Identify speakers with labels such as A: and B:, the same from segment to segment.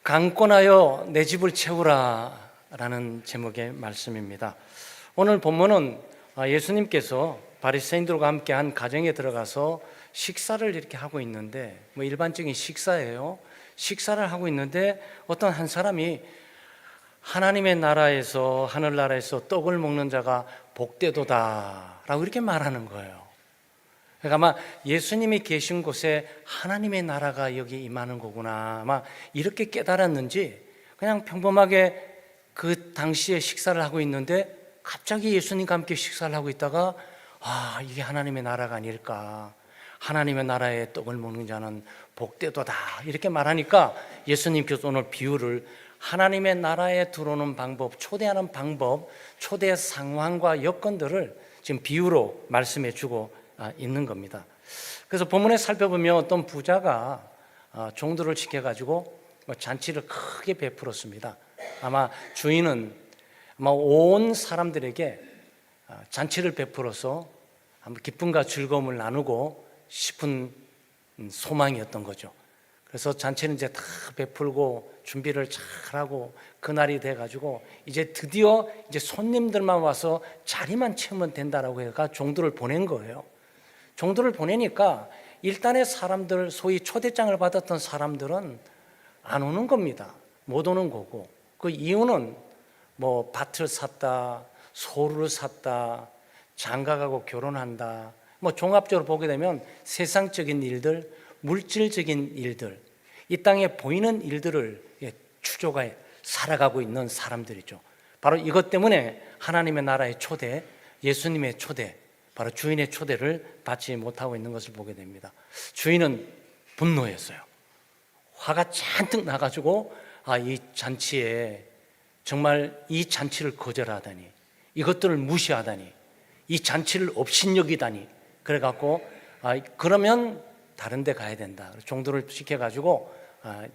A: 강권하여 내 집을 채우라 라는 제목의 말씀입니다. 오늘 본문은 예수님께서 바리새인들과 함께 한 가정에 들어가서 식사를 이렇게 하고 있는데, 일반적인 식사예요. 식사를 하고 있는데 어떤 한 사람이 하나님의 나라에서, 하늘나라에서 떡을 먹는 자가 복되도다 라고 이렇게 말하는 거예요. 그러니까 아마 예수님이 계신 곳에 하나님의 나라가 여기 임하는 거구나, 아마 이렇게 깨달았는지 그냥 평범하게 그 당시에 식사를 하고 있는데 갑자기 예수님과 함께 식사를 하고 있다가 이게 하나님의 나라가 아닐까, 하나님의 나라에 떡을 먹는 자는 복되도다 이렇게 말하니까 예수님께서 오늘 비유를 하나님의 나라에 들어오는 방법, 초대하는 방법, 초대 상황과 여건들을 지금 비유로 말씀해 주고 있는 겁니다. 그래서 본문에 살펴보면 어떤 부자가 종들을 시켜가지고 잔치를 크게 베풀었습니다. 아마 주인은 온 사람들에게 잔치를 베풀어서 기쁨과 즐거움을 나누고 싶은 소망이었던 거죠. 그래서 잔치는 이제 다 베풀고 준비를 잘하고 그날이 돼가지고 이제 드디어 이제 손님들만 와서 자리만 채우면 된다라고 해가 종들을 보낸 거예요. 종들을 보내니까 일단의 사람들, 소위 초대장을 받았던 사람들은 안 오는 겁니다. 못 오는 거고, 그 이유는 밭을 샀다, 소를 샀다, 장가가고 결혼한다, 종합적으로 보게 되면 세상적인 일들, 물질적인 일들, 이 땅에 보이는 일들을 추조해 살아가고 있는 사람들이죠. 바로 이것 때문에 하나님의 나라의 초대, 예수님의 초대, 바로 주인의 초대를 받지 못하고 있는 것을 보게 됩니다. 주인은 분노했어요. 화가 잔뜩 나가지고 이 잔치에 정말 이 잔치를 거절하다니, 이것들을 무시하다니, 이 잔치를 업신여기다니, 그래갖고 그러면 다른 데 가야 된다. 종들을 시켜가지고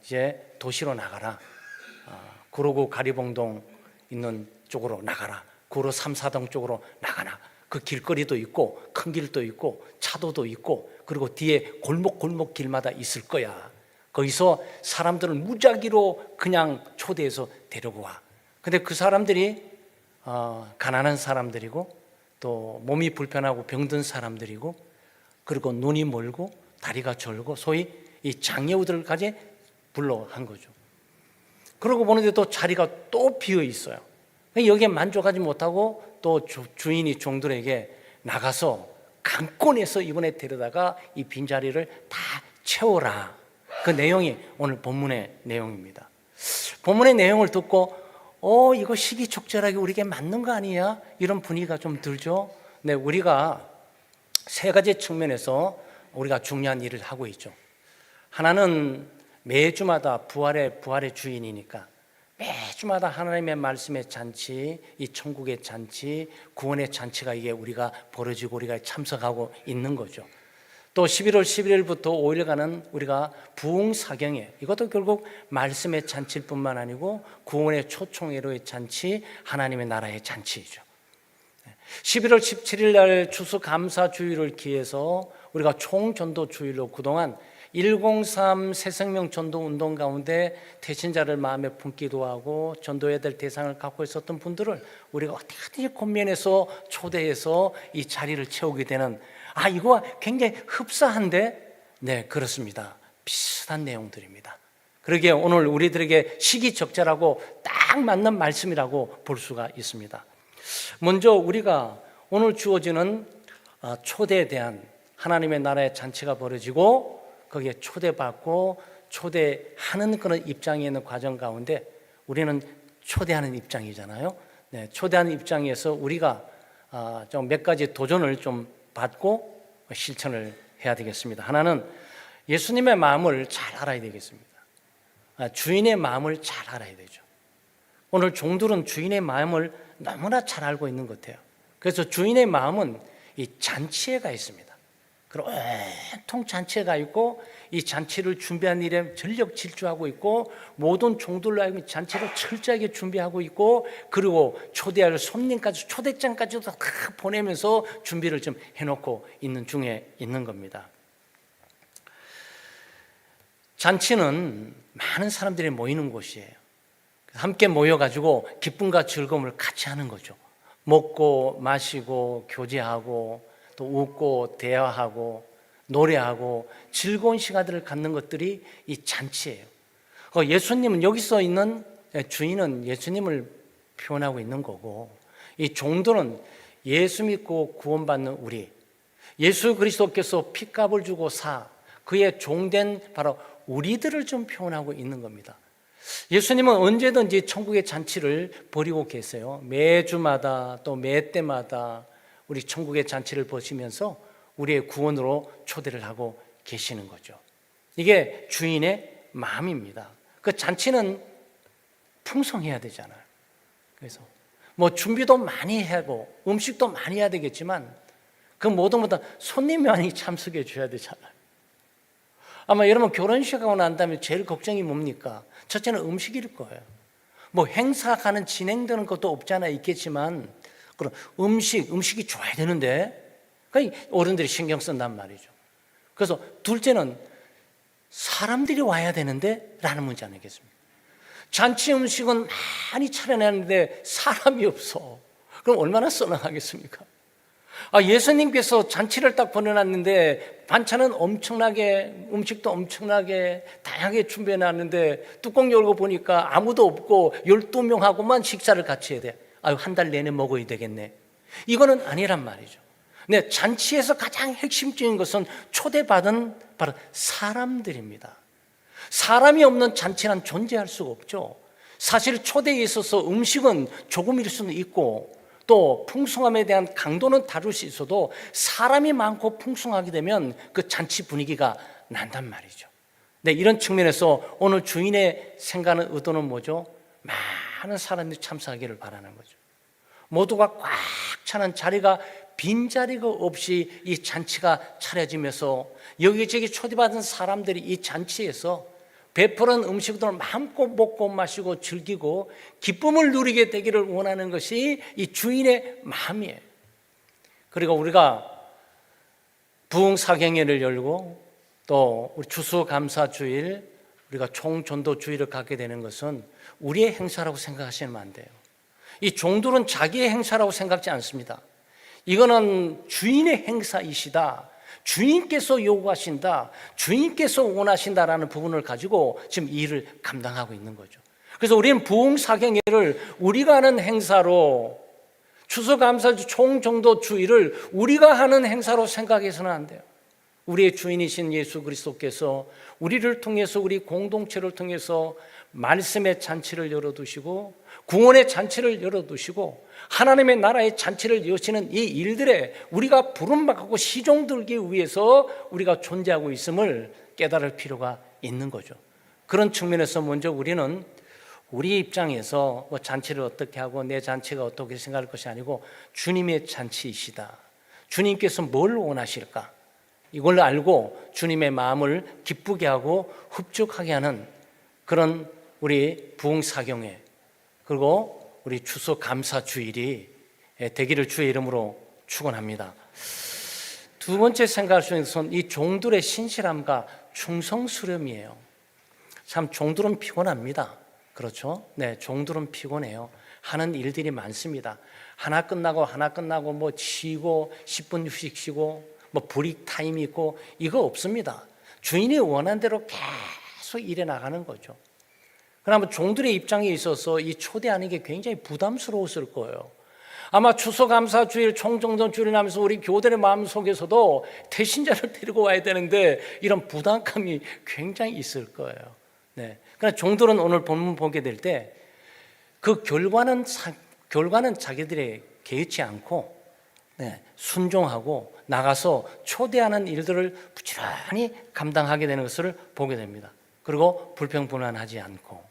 A: 이제 도시로 나가라, 구로구 가리봉동 있는 쪽으로 나가라, 구로 3, 4동 쪽으로 나가라. 그 길거리도 있고 큰 길도 있고 차도도 있고, 그리고 뒤에 골목 길마다 있을 거야. 거기서 사람들을 무작위로 그냥 초대해서 데리고 와. 근데 그 사람들이 가난한 사람들이고, 또 몸이 불편하고 병든 사람들이고, 그리고 눈이 멀고 다리가 절고, 소위 이 장애우들까지 불러 한 거죠. 그러고 보는데 또 자리가 또 비어 있어요. 여기에 만족하지 못하고 또 주인이 종들에게 나가서 강권해서 이번에 데려다가 이 빈자리를 다 채워라. 그 내용이 오늘 본문의 내용입니다. 본문의 내용을 듣고 이거 시기적절하게 우리에게 맞는 거 아니야? 이런 분위기가 좀 들죠. 네, 우리가 세 가지 측면에서 우리가 중요한 일을 하고 있죠. 하나는 매주마다 부활의 주인이니까 매주마다 하나님의 말씀의 잔치, 이 천국의 잔치, 구원의 잔치가 이게 우리가 벌어지고 우리가 참석하고 있는 거죠. 또 11월 11일부터 5일간은 우리가 부흥사경회, 이것도 결국 말씀의 잔치일 뿐만 아니고 구원의 초청회로의 잔치, 하나님의 나라의 잔치이죠. 11월 17일 날 추수감사주일을 기해서 우리가 총전도주일로 그동안 103 새생명 전도운동 가운데 태신자를 마음에 품기도 하고 전도해야 될 대상을 갖고 있었던 분들을 우리가 어떻게든지 권면해서 초대해서 이 자리를 채우게 되는, 이거 굉장히 흡사한데? 네, 그렇습니다. 비슷한 내용들입니다. 그러기에 오늘 우리들에게 시기적절하고 딱 맞는 말씀이라고 볼 수가 있습니다. 먼저 우리가 오늘 주어지는 초대에 대한, 하나님의 나라의 잔치가 벌어지고 거기에 초대받고 초대하는 그런 입장에 있는 과정 가운데 우리는 초대하는 입장이잖아요. 네, 초대하는 입장에서 우리가 좀 몇 가지 도전을 좀 받고 실천을 해야 되겠습니다. 하나는 예수님의 마음을 잘 알아야 되겠습니다. 주인의 마음을 잘 알아야 되죠. 오늘 종들은 주인의 마음을 너무나 잘 알고 있는 것 같아요. 그래서 주인의 마음은 이 잔치에 가 있습니다. 그리고 온통 잔치에 가 있고, 이 잔치를 준비한 일에 전력 질주하고 있고, 모든 종들로 하여금 잔치를 철저하게 준비하고 있고, 그리고 초대할 손님까지, 초대장까지도 다 보내면서 준비를 좀 해놓고 있는 중에 있는 겁니다. 잔치는 많은 사람들이 모이는 곳이에요. 함께 모여가지고 기쁨과 즐거움을 같이 하는 거죠. 먹고 마시고 교제하고 또 웃고 대화하고 노래하고 즐거운 시간들을 갖는 것들이 이 잔치예요. 예수님은 여기서 있는 주인은 예수님을 표현하고 있는 거고, 이 종들은 예수 믿고 구원받는 우리, 예수 그리스도께서 핏값을 주고 사 그의 종된 바로 우리들을 좀 표현하고 있는 겁니다. 예수님은 언제든지 천국의 잔치를 벌이고 계세요. 매주마다 또 매 때마다 우리 천국의 잔치를 보시면서 우리의 구원으로 초대를 하고 계시는 거죠. 이게 주인의 마음입니다. 그 잔치는 풍성해야 되잖아요. 그래서 뭐 준비도 많이 하고 음식도 많이 해야 되겠지만 그 모든 것보다 손님이 많이 참석해 줘야 되잖아요. 아마 여러분 결혼식하고 난 다음에 제일 걱정이 뭡니까? 첫째는 음식일 거예요. 뭐 행사 가는 진행되는 것도 없잖아요. 있겠지만 그럼 음식이 좋아야 되는데 그러니까 어른들이 신경 쓴단 말이죠. 그래서 둘째는 사람들이 와야 되는데 라는 문제 아니겠습니까? 잔치 음식은 많이 차려내는데 사람이 없어. 그럼 얼마나 썰렁하겠습니까? 예수님께서 잔치를 딱 보내놨는데 반찬은 엄청나게, 음식도 엄청나게 다양하게 준비해놨는데 뚜껑 열고 보니까 아무도 없고 12명하고만 식사를 같이 해야 돼. 한 달 내내 먹어야 되겠네. 이거는 아니란 말이죠. 네, 잔치에서 가장 핵심적인 것은 초대받은 바로 사람들입니다. 사람이 없는 잔치는 존재할 수가 없죠. 사실 초대에 있어서 음식은 조금일 수는 있고 또 풍성함에 대한 강도는 다를 수 있어도 사람이 많고 풍성하게 되면 그 잔치 분위기가 난단 말이죠. 네, 이런 측면에서 오늘 주인의 생각하는 의도는 뭐죠? 많은 사람들이 참석하기를 바라는 거죠. 모두가 꽉 차는 자리가 빈자리가 없이 이 잔치가 차려지면서 여기저기 초대받은 사람들이 이 잔치에서 베푸른 음식들을 마음껏 먹고 마시고 즐기고 기쁨을 누리게 되기를 원하는 것이 이 주인의 마음이에요. 그리고 우리가 부흥사경회를 열고 또 우리 추수감사주일, 우리가 총전도주일을 갖게 되는 것은 우리의 행사라고 생각하시면 안 돼요. 이 종들은 자기의 행사라고 생각지 않습니다. 이거는 주인의 행사이시다, 주인께서 요구하신다, 주인께서 원하신다라는 부분을 가지고 지금 이 일을 감당하고 있는 거죠. 그래서 우리는 부흥사경회를 우리가 하는 행사로, 추수감사주 총정도주일을 우리가 하는 행사로 생각해서는 안 돼요. 우리의 주인이신 예수 그리스도께서 우리를 통해서, 우리 공동체를 통해서 말씀의 잔치를 열어두시고 구원의 잔치를 열어두시고 하나님의 나라의 잔치를 여시는 이 일들에 우리가 부름받고 시종 들기 위해서 우리가 존재하고 있음을 깨달을 필요가 있는 거죠. 그런 측면에서 먼저 우리는 우리 입장에서 뭐 잔치를 어떻게 하고 내 잔치가 어떻게 생각할 것이 아니고 주님의 잔치이시다, 주님께서 뭘 원하실까, 이걸 알고 주님의 마음을 기쁘게 하고 흡족하게 하는 그런 우리 부흥사경회 그리고 우리 추수감사주일이 되기를 주의 이름으로 축원합니다. 두 번째 생각할 수 있는 것은 이 종들의 신실함과 충성스러움이에요. 참 종들은 피곤합니다. 그렇죠? 네, 종들은 피곤해요. 하는 일들이 많습니다. 하나 끝나고 뭐 쉬고 10분 휴식 쉬고 뭐 브릭 타임이 있고 이거 없습니다. 주인이 원하는 대로 계속 일해 나가는 거죠. 그러나 종들의 입장에 있어서 이 초대하는 게 굉장히 부담스러웠을 거예요. 아마 추수감사주일, 총정전주일을 하면서 우리 교대의 마음속에서도 대신자를 데리고 와야 되는데 이런 부담감이 굉장히 있을 거예요. 네. 그러나 종들은 오늘 본문 보게 될 때 그 결과는 자기들이 개의치 않고 순종하고 나가서 초대하는 일들을 부지런히 감당하게 되는 것을 보게 됩니다. 그리고 불평불만하지 않고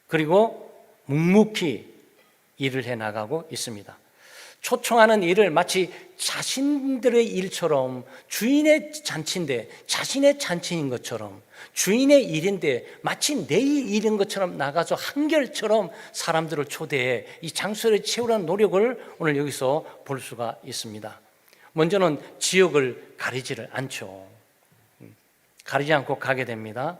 A: 그리고 묵묵히 일을 해나가고 있습니다. 초청하는 일을 마치 자신들의 일처럼, 주인의 잔치인데 자신의 잔치인 것처럼, 주인의 일인데 마치 내 일인 것처럼 나가서 한결처럼 사람들을 초대해 이 장소를 채우려는 노력을 오늘 여기서 볼 수가 있습니다. 먼저는 지역을 가리지를 않죠. 가리지 않고 가게 됩니다.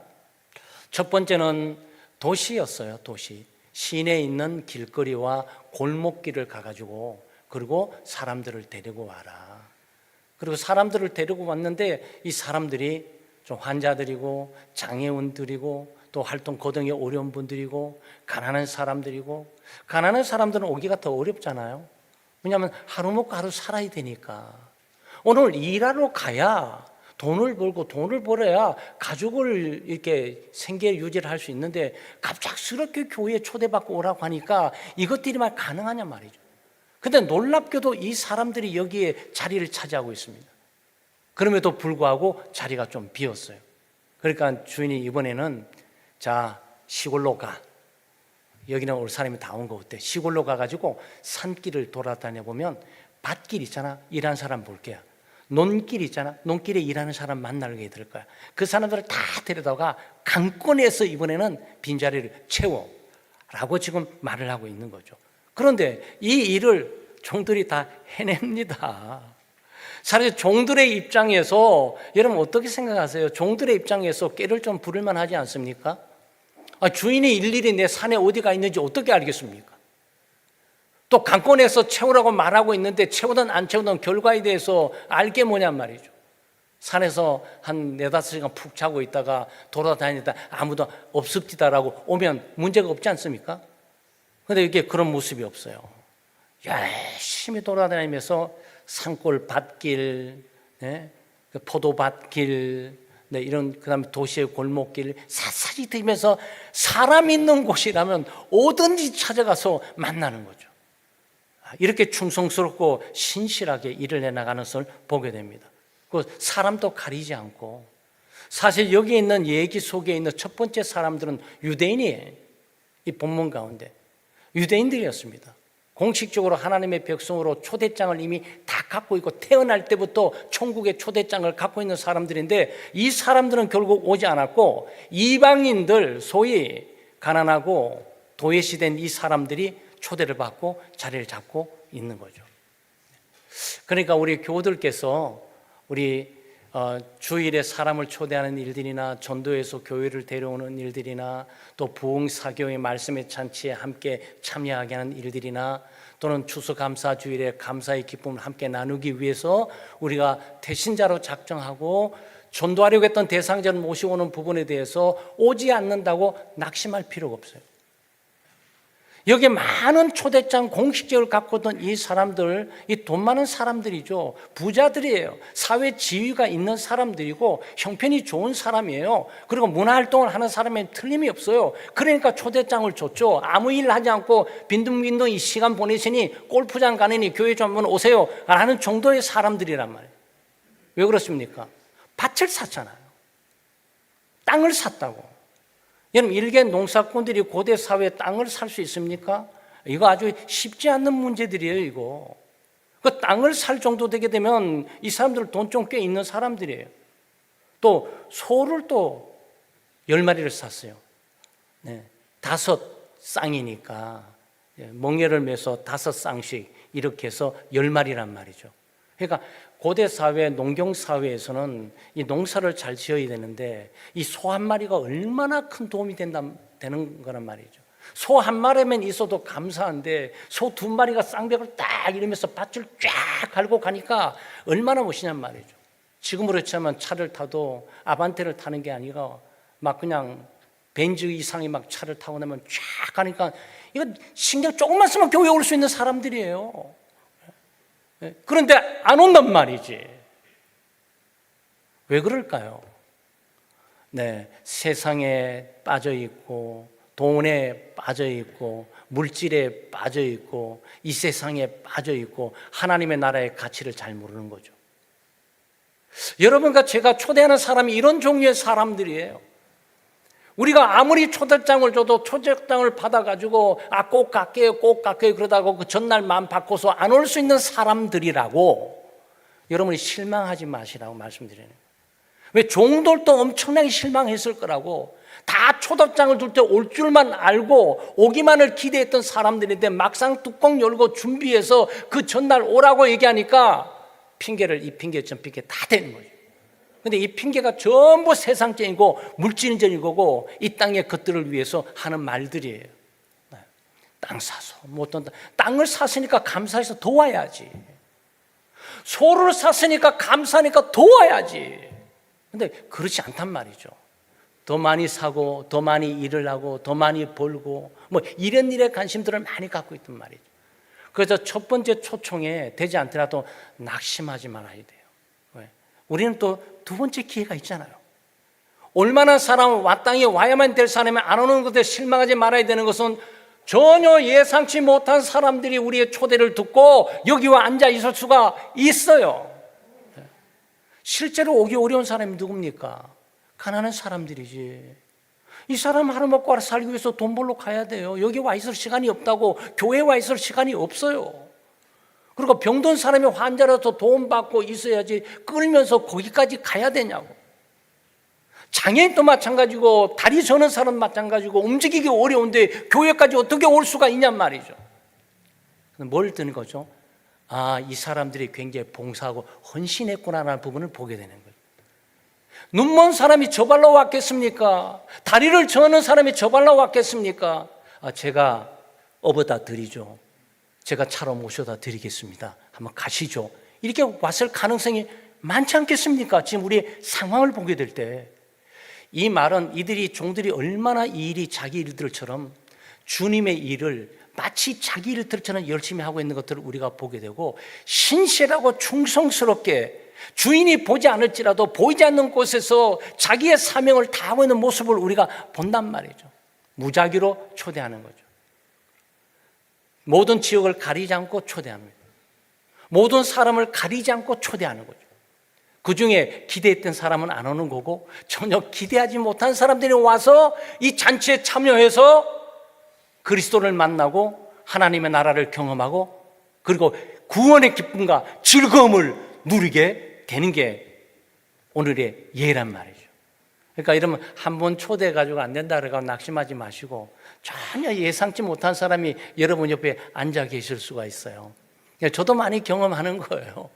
A: 첫 번째는 도시였어요. 도시. 시내에 있는 길거리와 골목길을 가가지고 그리고 사람들을 데리고 와라. 그리고 사람들을 데리고 왔는데 이 사람들이 좀 환자들이고 장애운들이고 또 활동 거동이 어려운 분들이고 가난한 사람들이고, 가난한 사람들은 오기가 더 어렵잖아요. 왜냐하면 하루 먹고 하루 살아야 되니까. 오늘 일하러 가야 돈을 벌고 돈을 벌어야 가족을 이렇게 생계 유지를 할 수 있는데 갑작스럽게 교회에 초대받고 오라고 하니까 이것들이 말 가능하냐 말이죠. 근데 놀랍게도 이 사람들이 여기에 자리를 차지하고 있습니다. 그럼에도 불구하고 자리가 좀 비었어요. 그러니까 주인이 이번에는 자, 시골로 가. 여기는 올 사람이 다 온 거 어때? 시골로 가가지고 산길을 돌아다녀 보면 밭길 있잖아. 일하는 사람 볼 거야. 논길 있잖아. 논길에 일하는 사람 만나게 될 거야. 그 사람들을 다 데려다가 강권에서 이번에는 빈자리를 채워 라고 지금 말을 하고 있는 거죠. 그런데 이 일을 종들이 다 해냅니다. 사실 종들의 입장에서 여러분 어떻게 생각하세요? 종들의 입장에서 꾀를 좀 부릴만 하지 않습니까? 주인이 일일이 내 산에 어디가 있는지 어떻게 알겠습니까? 또 강권에서 채우라고 말하고 있는데 채우든 안 채우든 결과에 대해서 알게 뭐냔 말이죠. 산에서 한 4-5시간 푹 자고 있다가 돌아다니다 아무도 없습니다라고 오면 문제가 없지 않습니까? 그런데 이게 그런 모습이 없어요. 열심히 돌아다니면서 산골 밭길, 포도밭길, 이런 그다음에 도시의 골목길 샅샅이 들면서 사람 있는 곳이라면 어딘지 찾아가서 만나는 거죠. 이렇게 충성스럽고 신실하게 일을 해나가는 것을 보게 됩니다. 그 사람도 가리지 않고, 사실 여기 있는 얘기 속에 있는 첫 번째 사람들은 유대인이에요. 이 본문 가운데 유대인들이었습니다. 공식적으로 하나님의 백성으로 초대장을 이미 다 갖고 있고 태어날 때부터 천국의 초대장을 갖고 있는 사람들인데 이 사람들은 결국 오지 않았고 이방인들, 소위 가난하고 도외시된 이 사람들이 초대를 받고 자리를 잡고 있는 거죠. 그러니까 우리 교우들께서 우리 주일에 사람을 초대하는 일들이나 전도에서 교회를 데려오는 일들이나 또 부흥사교의 말씀의 잔치에 함께 참여하게 하는 일들이나 또는 추수감사주일에 감사의 기쁨을 함께 나누기 위해서 우리가 대신자로 작정하고 전도하려고 했던 대상자를 모시고 오는 부분에 대해서 오지 않는다고 낙심할 필요가 없어요. 여기 많은 초대장 공식적으로 갖고 있던 이 사람들, 이 돈 많은 사람들이죠. 부자들이에요. 사회 지위가 있는 사람들이고 형편이 좋은 사람이에요. 그리고 문화활동을 하는 사람이 틀림이 없어요. 그러니까 초대장을 줬죠. 아무 일 하지 않고 빈둥빈둥 이 시간 보내시니 골프장 가느니 교회 좀 한번 오세요 라는 정도의 사람들이란 말이에요. 왜 그렇습니까? 밭을 샀잖아요. 땅을 샀다고. 여러분, 일개 농사꾼들이 고대 사회에 땅을 살 수 있습니까? 이거 아주 쉽지 않는 문제들이에요. 이거 그 땅을 살 정도 되게 되면 이 사람들은 돈 좀 꽤 있는 사람들이에요. 또 소를 또 10마리를 샀어요. 5쌍이니까 멍에를 매서 5쌍씩 이렇게 해서 10마리란 말이죠. 그러니까 고대 사회, 농경 사회에서는 이 농사를 잘 지어야 되는데 이 소 한 마리가 얼마나 큰 도움이 되는 거란 말이죠. 소 한 마리면 있어도 감사한데 소 2마리가 쌍벽을 딱 이러면서 밭을 쫙 갈고 가니까 얼마나 멋있냔 말이죠. 지금으로 치면 차를 타도 아반떼를 타는 게 아니라 막 그냥 벤츠 이상의 막 차를 타고 나면 쫙 가니까 이거 신경 조금만 쓰면 교회 올 수 있는 사람들이에요. 그런데 안 온단 말이지. 왜 그럴까요? 세상에 빠져 있고 돈에 빠져 있고 물질에 빠져 있고 이 세상에 빠져 있고 하나님의 나라의 가치를 잘 모르는 거죠. 여러분과 제가 초대하는 사람이 이런 종류의 사람들이에요. 우리가 아무리 초대장을 줘도 초대장을 받아가지고 꼭 갈게요 그러다가 그 전날 마음 바꿔서 안 올 수 있는 사람들이라고 여러분이 실망하지 마시라고 말씀드리는 거예요. 왜 종들도 엄청나게 실망했을 거라고. 다 초대장을 줄 때 올 줄만 알고 오기만을 기대했던 사람들인데 막상 뚜껑 열고 준비해서 그 전날 오라고 얘기하니까 핑계를 이 핑계 저 핑계 다 되는 거죠. 근데 이 핑계가 전부 세상적이고 물질적인 거고 이 땅의 것들을 위해서 하는 말들이에요. 땅 사서 뭐 어떤 땅을 샀으니까 감사해서 도와야지. 소를 샀으니까 감사하니까 도와야지. 근데 그렇지 않단 말이죠. 더 많이 사고 더 많이 일을 하고 더 많이 벌고 뭐 이런 일에 관심들을 많이 갖고 있단 말이죠. 그래서 첫 번째 초청에 되지 않더라도 낙심하지 말아야 돼요. 왜? 우리는 또 두 번째 기회가 있잖아요. 얼마나 사람은 마땅히 와야만 될 사람이 안 오는 것에 실망하지 말아야 되는 것은 전혀 예상치 못한 사람들이 우리의 초대를 듣고 여기와 앉아 있을 수가 있어요. 실제로 오기 어려운 사람이 누굽니까? 가난한 사람들이지. 이 사람 하루 먹고 하루 살기 위해서 돈 벌러 가야 돼요. 여기 와 있을 시간이 없다고. 교회에 와 있을 시간이 없어요. 그리고 병든 사람이 환자라서 돈 받고 있어야지 끌면서 거기까지 가야 되냐고. 장애인도 마찬가지고 다리 저는 사람 마찬가지고 움직이기 어려운데 교회까지 어떻게 올 수가 있냔 말이죠. 뭘 드는 거죠? 아, 이 사람들이 굉장히 봉사하고 헌신했구나라는 부분을 보게 되는 거예요. 눈먼 사람이 저 발로 왔겠습니까? 다리를 저는 사람이 저 발로 왔겠습니까? 아, 제가 업어다 드리죠. 제가 차로 모셔다 드리겠습니다. 한번 가시죠. 이렇게 왔을 가능성이 많지 않겠습니까? 지금 우리 상황을 보게 될 때 이 말은 이들이 종들이 얼마나 이 일이 자기 일들처럼 주님의 일을 마치 자기 일들처럼 열심히 하고 있는 것들을 우리가 보게 되고 신실하고 충성스럽게 주인이 보지 않을지라도 보이지 않는 곳에서 자기의 사명을 다하고 있는 모습을 우리가 본단 말이죠. 무작위로 초대하는 거죠. 모든 지역을 가리지 않고 초대합니다. 모든 사람을 가리지 않고 초대하는 거죠. 그 중에 기대했던 사람은 안 오는 거고 전혀 기대하지 못한 사람들이 와서 이 잔치에 참여해서 그리스도를 만나고 하나님의 나라를 경험하고 그리고 구원의 기쁨과 즐거움을 누리게 되는 게 오늘의 예란 말이죠. 그러니까 이러면 한 번 초대해가지고 안 된다 그러고 낙심하지 마시고 전혀 예상치 못한 사람이 여러분 옆에 앉아 계실 수가 있어요. 저도 많이 경험하는 거예요.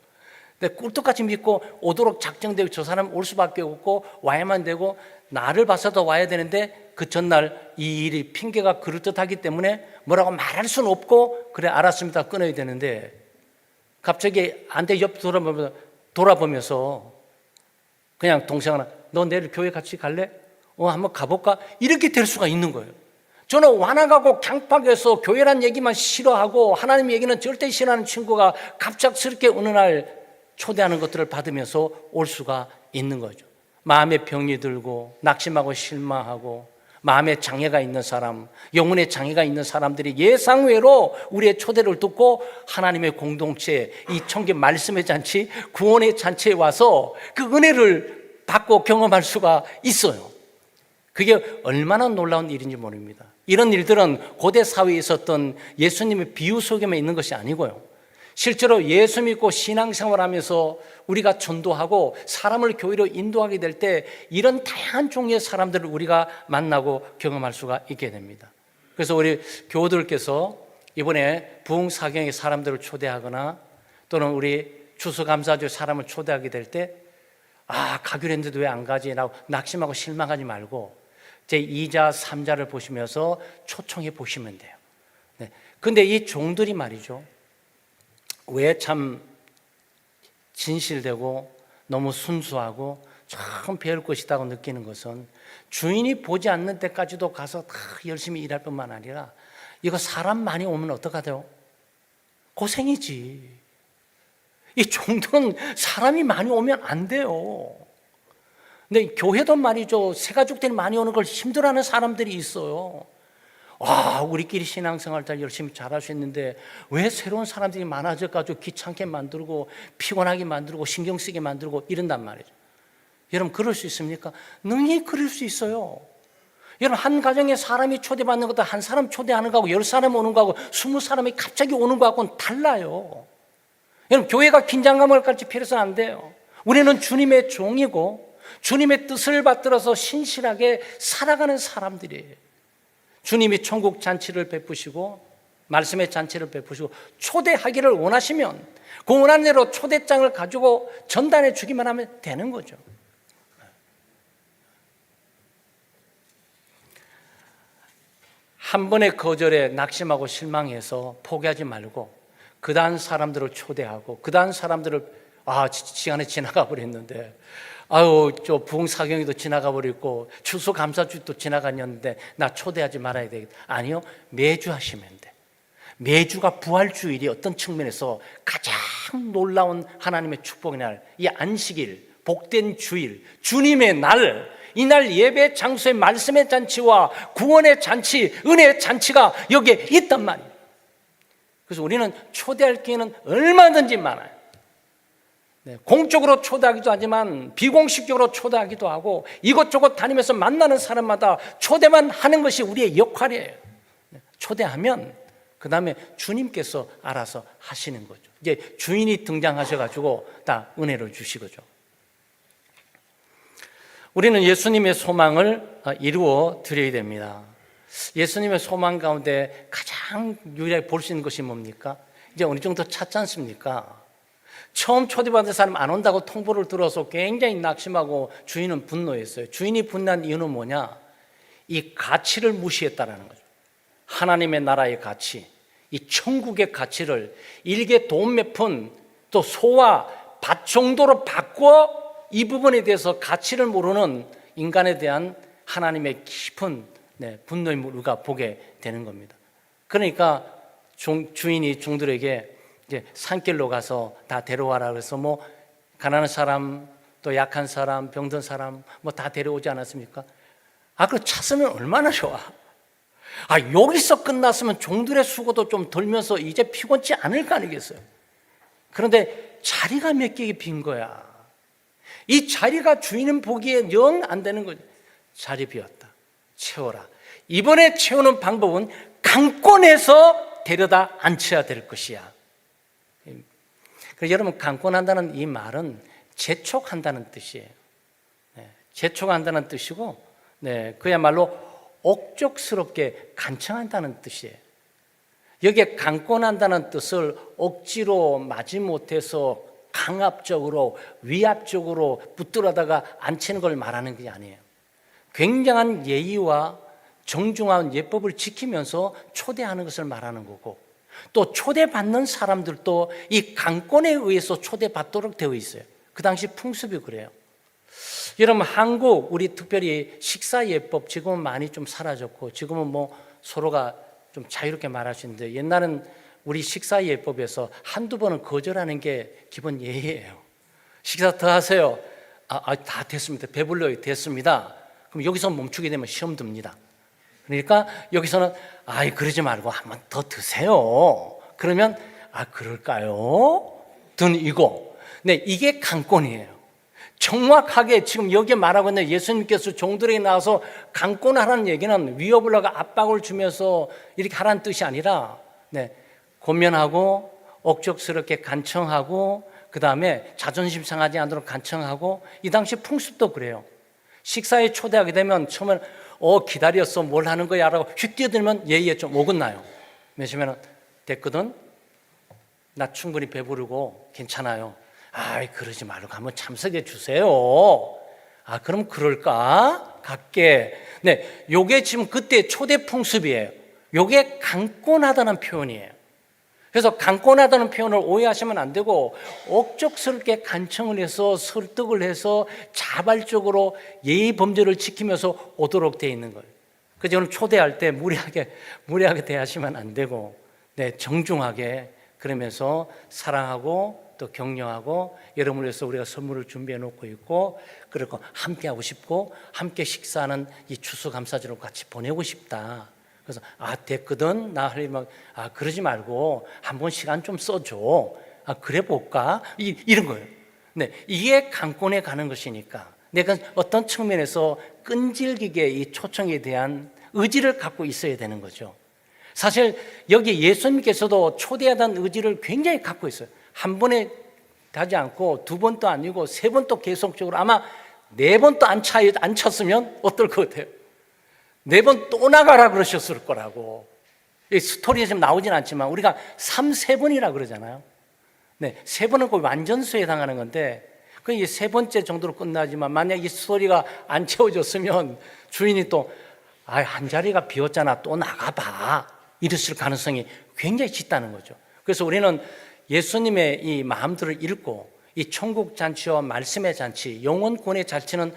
A: 근데 꿀떡같이 믿고 오도록 작정되고 저 사람 올 수밖에 없고 와야만 되고 나를 봐서도 와야 되는데 그 전날 이 일이 핑계가 그럴듯하기 때문에 뭐라고 말할 수는 없고 그래 알았습니다 끊어야 되는데 갑자기 안 돼 옆 돌아보면서 그냥 동생아 너 내일 교회 같이 갈래? 한번 가볼까? 이렇게 될 수가 있는 거예요. 저는 완악하고 강팍해서 교회란 얘기만 싫어하고 하나님 얘기는 절대 싫어하는 친구가 갑작스럽게 어느 날 초대하는 것들을 받으면서 올 수가 있는 거죠. 마음에 병이 들고 낙심하고 실망하고 마음에 장애가 있는 사람, 영혼에 장애가 있는 사람들이 예상외로 우리의 초대를 듣고 하나님의 공동체, 이 청계 말씀의 잔치, 구원의 잔치에 와서 그 은혜를 받고 경험할 수가 있어요. 그게 얼마나 놀라운 일인지 모릅니다. 이런 일들은 고대 사회에 있었던 예수님의 비유 속에만 있는 것이 아니고요. 실제로 예수 믿고 신앙생활하면서 우리가 전도하고 사람을 교회로 인도하게 될 때 이런 다양한 종류의 사람들을 우리가 만나고 경험할 수가 있게 됩니다. 그래서 우리 교우들께서 이번에 부흥사경에 사람들을 초대하거나 또는 우리 추수감사절 사람을 초대하게 될 때 가기로 했는데 왜 안 가지? 라고 낙심하고 실망하지 말고 제 2자, 3자를 보시면서 초청해 보시면 돼요. 네. 근데 이 종들이 말이죠. 왜 참 진실되고 너무 순수하고 참 배울 것이라고 느끼는 것은 주인이 보지 않는 때까지도 가서 다 열심히 일할 뿐만 아니라 이거 사람 많이 오면 어떡하대요? 고생이지. 이 종들은 사람이 많이 오면 안 돼요. 근데 교회도 말이죠. 새가족들이 많이 오는 걸 힘들어하는 사람들이 있어요. 우리끼리 신앙생활 잘 열심히 잘할 수 있는데 왜 새로운 사람들이 많아져가지고 귀찮게 만들고 피곤하게 만들고 신경 쓰게 만들고 이런단 말이죠. 여러분 그럴 수 있습니까? 능히 그럴 수 있어요. 여러분 한 가정에 사람이 초대받는 것도 한 사람 초대하는 거하고 10사람 오는 거하고 20사람이 갑자기 오는 거하고는 달라요. 여러분 교회가 긴장감을 갖지 필요해서는 안 돼요. 우리는 주님의 종이고 주님의 뜻을 받들어서 신실하게 살아가는 사람들이에요. 주님이 천국 잔치를 베푸시고 말씀의 잔치를 베푸시고 초대하기를 원하시면 그 원하는 대로 초대장을 가지고 전달해 주기만 하면 되는 거죠. 한 번의 거절에 낙심하고 실망해서 포기하지 말고 그 다음 사람들을 초대하고 그 다음 사람들을 시간이 지나가 버렸는데 저 부흥사경이도 지나가 버렸고 추수감사주도 지나갔는데 나 초대하지 말아야 되겠다. 아니요, 매주 하시면 돼. 매주가 부활주일이 어떤 측면에서 가장 놀라운 하나님의 축복의 날, 이 안식일, 복된 주일, 주님의 날, 이날 예배 장소의 말씀의 잔치와 구원의 잔치, 은혜의 잔치가 여기에 있단 말이에요. 그래서 우리는 초대할 기회는 얼마든지 많아요. 공적으로 초대하기도 하지만 비공식적으로 초대하기도 하고 이것저것 다니면서 만나는 사람마다 초대만 하는 것이 우리의 역할이에요. 초대하면 그 다음에 주님께서 알아서 하시는 거죠. 이제 주인이 등장하셔가지고 다 은혜를 주시거죠. 우리는 예수님의 소망을 이루어 드려야 됩니다. 예수님의 소망 가운데 가장 유일하게 볼 수 있는 것이 뭡니까? 이제 어느 정도 찾지 않습니까? 처음 초대받은 사람 안 온다고 통보를 들어서 굉장히 낙심하고 주인은 분노했어요. 주인이 분노한 이유는 뭐냐? 이 가치를 무시했다라는 거죠. 하나님의 나라의 가치, 이 천국의 가치를 일개 돈 몇 푼 또 소와 밭 정도로 바꿔 이 부분에 대해서 가치를 모르는 인간에 대한 하나님의 깊은 분노의 우리가 보게 되는 겁니다. 그러니까 주인이 종들에게 이제 산길로 가서 다 데려와라 그래서 뭐 가난한 사람 또 약한 사람 병든 사람 뭐 다 데려오지 않았습니까? 그거 찾으면 얼마나 좋아. 여기서 끝났으면 종들의 수고도 좀 덜면서 이제 피곤치 않을 거 아니겠어요? 그런데 자리가 몇 개가 빈 거야. 이 자리가 주인은 보기에 영 안 되는 거죠. 자리 비었다. 채워라. 이번에 채우는 방법은 강권해서 데려다 앉혀야 될 것이야. 그래서 여러분, 강권한다는 이 말은 재촉한다는 뜻이에요. 재촉한다는 뜻이고, 그야말로 억적스럽게 간청한다는 뜻이에요. 여기에 강권한다는 뜻을 억지로 마지못해서 강압적으로 위압적으로 붙들어다가 앉히는 걸 말하는 게 아니에요. 굉장한 예의와 정중한 예법을 지키면서 초대하는 것을 말하는 거고, 또 초대받는 사람들도 이 강권에 의해서 초대받도록 되어 있어요. 그 당시 풍습이 그래요. 여러분, 한국 우리 특별히 식사 예법 지금은 많이 좀 사라졌고 지금은 뭐 서로가 좀 자유롭게 말할 수 있는데, 옛날은 우리 식사 예법에서 한두 번은 거절하는 게 기본 예의예요. 식사 더 하세요. 다 됐습니다. 배불러요. 됐습니다. 그럼 여기서 멈추게 되면 시험 듭니다. 그러니까 여기서는 그러지 말고 한 번 더 드세요. 그러면 그럴까요? 든 이거. 이게 강권이에요. 정확하게 지금 여기에 말하고 있는 예수님께서 종들에게 나와서 강권하라는 얘기는 위협을 하고 압박을 주면서 이렇게 하라는 뜻이 아니라 권면하고 억적스럽게 간청하고 그 다음에 자존심 상하지 않도록 간청하고, 이 당시 풍습도 그래요. 식사에 초대하게 되면 처음엔 기다렸어 뭘 하는 거야 라고 휙 뛰어들면 예의에 좀 어긋나요. 왜냐면 됐거든, 나 충분히 배부르고 괜찮아요. 그러지 말고 한번 참석해 주세요. 그럼 그럴까? 갈게. 요게 지금 그때 초대 풍습이에요. 요게 강권하다는 표현이에요. 그래서 강권하다는 표현을 오해하시면 안 되고, 억적스럽게 간청을 해서 설득을 해서 자발적으로 예의 범죄를 지키면서 오도록 되어 있는 거예요. 그래서 저는 초대할 때 무례하게 대하시면 안 되고, 정중하게, 그러면서 사랑하고 또 격려하고, 여러분을 위해서 우리가 선물을 준비해 놓고 있고, 그리고 함께 하고 싶고 함께 식사하는 이 추수감사절을 같이 보내고 싶다. 그래서 됐거든, 나 하려면 그러지 말고 한 번 시간 좀 써줘. 그래 볼까? 이런 거예요. 이게 강권에 가는 것이니까 내가 어떤 측면에서 끈질기게 이 초청에 대한 의지를 갖고 있어야 되는 거죠. 사실 여기 예수님께서도 초대하다는 의지를 굉장히 갖고 있어요. 한 번에 가지 않고 두 번도 아니고 세 번도 계속적으로, 아마 네 번도 안 쳤으면 어떨 것 같아요? 네 번 또 나가라 그러셨을 거라고. 이 스토리에 지금 나오진 않지만 우리가 3-4번이라 그러잖아요. 세 번은 거의 완전수에 해당하는 건데, 그 이제 세 번째 정도로 끝나지만 만약 이 스토리가 안 채워졌으면 주인이 또 한 자리가 비었잖아, 또 나가봐, 이랬을 가능성이 굉장히 짙다는 거죠. 그래서 우리는 예수님의 이 마음들을 읽고 이 천국 잔치와 말씀의 잔치, 영혼권의 잔치는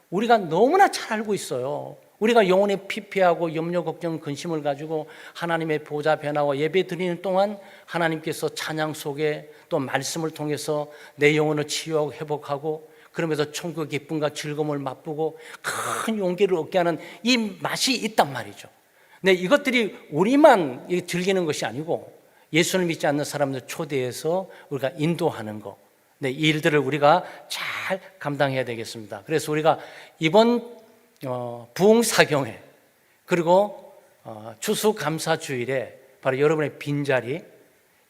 A: 우리가 너무나 잘 알고 있어요. 우리가 영혼에 피폐하고 염려, 걱정, 근심을 가지고 하나님의 보좌 변화와 예배 드리는 동안 하나님께서 찬양 속에 또 말씀을 통해서 내 영혼을 치유하고 회복하고, 그러면서 천국의 기쁨과 즐거움을 맛보고 큰 용기를 얻게 하는 이 맛이 있단 말이죠. 근데 이것들이 우리만 즐기는 것이 아니고 예수를 믿지 않는 사람들 초대해서 우리가 인도하는 것, 이 일들을 우리가 잘 감당해야 되겠습니다. 그래서 우리가 이번 부흥사경회 그리고 추수감사주일에 바로 여러분의 빈자리,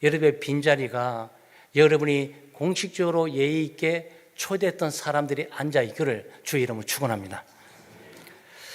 A: 여러분의 빈자리가 여러분이 공식적으로 예의 있게 초대했던 사람들이 앉아있기를 주의 이름으로 축원합니다.